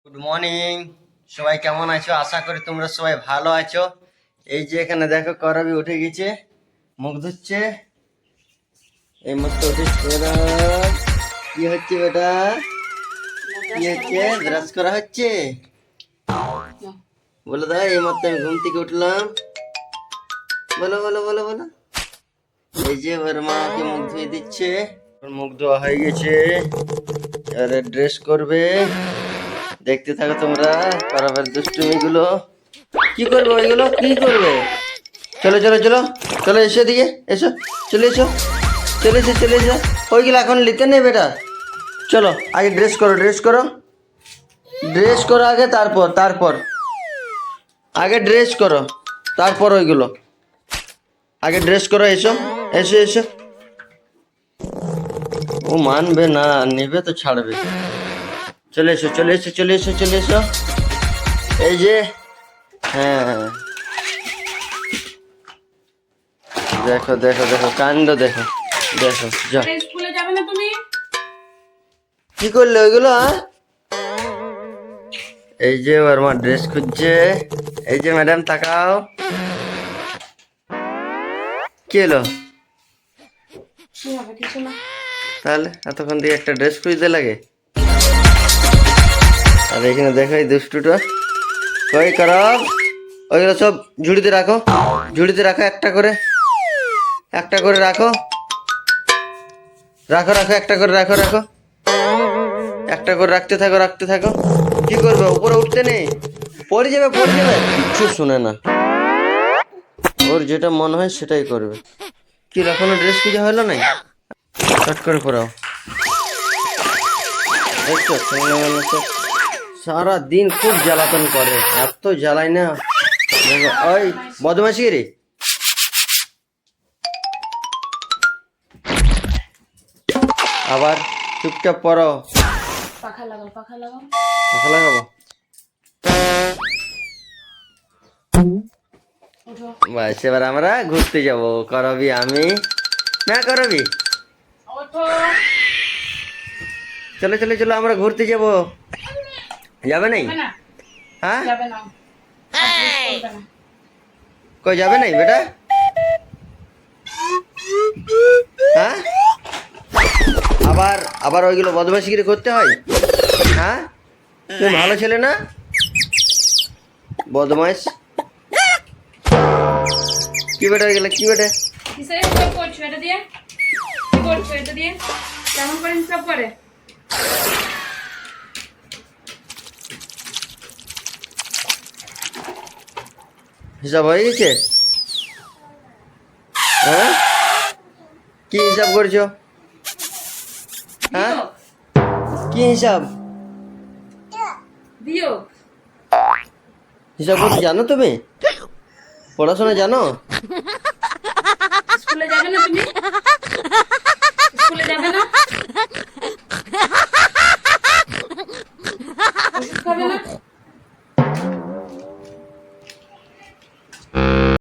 Good morning. সবাই কেমন আছো? আশা করি তোমরা সবাই ভালো আছো। এই যে এখানে দেখো করবি উঠে গেছে, মুখ ধুচ্ছে। এই মতো উঠে কি হচ্ছে বেটা? কি হচ্ছে? ব্রাশ করা হচ্ছে? বলো দাদা, এই মাত্র আমি ঘুম থেকে উঠলাম। বলো বলো বলো বলো। এই যে ওর মাকে মুখ ধুয়ে দিচ্ছে। ওর মুখ ধোয়া হয়ে গেছে, এবারে ড্রেস করবে। দেখতে থাকো তোমরা করবের দুষ্টুমি গুলো। কি করবে ওইগুলো? কি করবে? চলো চলো চলো চলো, এসো দিকে এসো, চলে এসো, চলে এসো চলে এসো। ওইগুলো এখন নিতে নেই বেটা। চলো আগে ড্রেস করো, ড্রেস করো, ড্রেস করো আগে, তারপর তারপর আগে ড্রেস করো, তারপর ওইগুলো। আগে ড্রেস করো, এসো এসো এসো। ও মানবে না, নেবে তো ছাড়বে। চলে এসো চলে এসো চলে এসো চলে এসো। এই যে, হ্যাঁ, দেখো দেখো দেখো কাণ্ড দেখো, দেখো যা। স্কুলে যাবে না তুমি? কি করলে ওইগুলো? এই যে ওর মা ড্রেস খুঁজছে। এই যে ম্যাডাম তাকাও। কি এলো? কি হবে? কিছু না। তাহলে এতক্ষণ দিয়ে একটা ড্রেস খুঁজতে লাগে। আর এখানে দেখো এই দুষ্টুটা কই খারাপ। ওইগুলো সব ঝুড়িতে রাখো, ঝুড়িতে রাখো, একটা করে একটা করে রাখো, রাখো রাখো, একটা করে রাখো রাখো, একটা করে রাখতে থাকো রাখতে থাকো। কি করবে? উপরে উঠতে নেই, পড়ে যাবে পড়ে যাবে। কিচ্ছু শুনে না, ওর যেটা মনে হয় সেটাই করবে। কি এখনো ড্রেস খুঁজে হলো নাই? চট করে পড়াও। দেখছো সারা দিন খুব জ্বালাতন করে, এত জ্বালাই না। দেখো, ওই বদমাশি রে। আবার চুপচাপ পড়ো। পাখা লাগাও, পাখা লাগাও। মাথা লাগাবো। ওঠো। বাস, এবার আমরা ঘুরতে যাব। করবি আমি না করবি? ওঠো। চলো চলো চলো, আমরা ঘুরতে যাব। যাবে নাই? যাবে না? হ্যাঁ, যাবে না। করবে না। কই যাবে নাই বেটা? হ্যাঁ, আবার আবার ওইগুলো বদমাশিগিরি করতে হয়? হ্যাঁ, তুমি ভালো ছেলে না? বদমাইশ। কি বেটা ওইগুলো? কি বেটা? কিসের হিসাব করছো এটা দিয়ে? কি করছো এটা দিয়ে? কেমন করে হিসাব করে? হিসাব হয়ে গেছে? হ্যাঁ, কি হিসাব করছো? হ্যাঁ, কি হিসাব? বিয়োগ। হিসাব করতে জানো তুমি? পড়াশোনা জানো? স্কুলে যাবে না তুমি? স্কুলে যাবে না?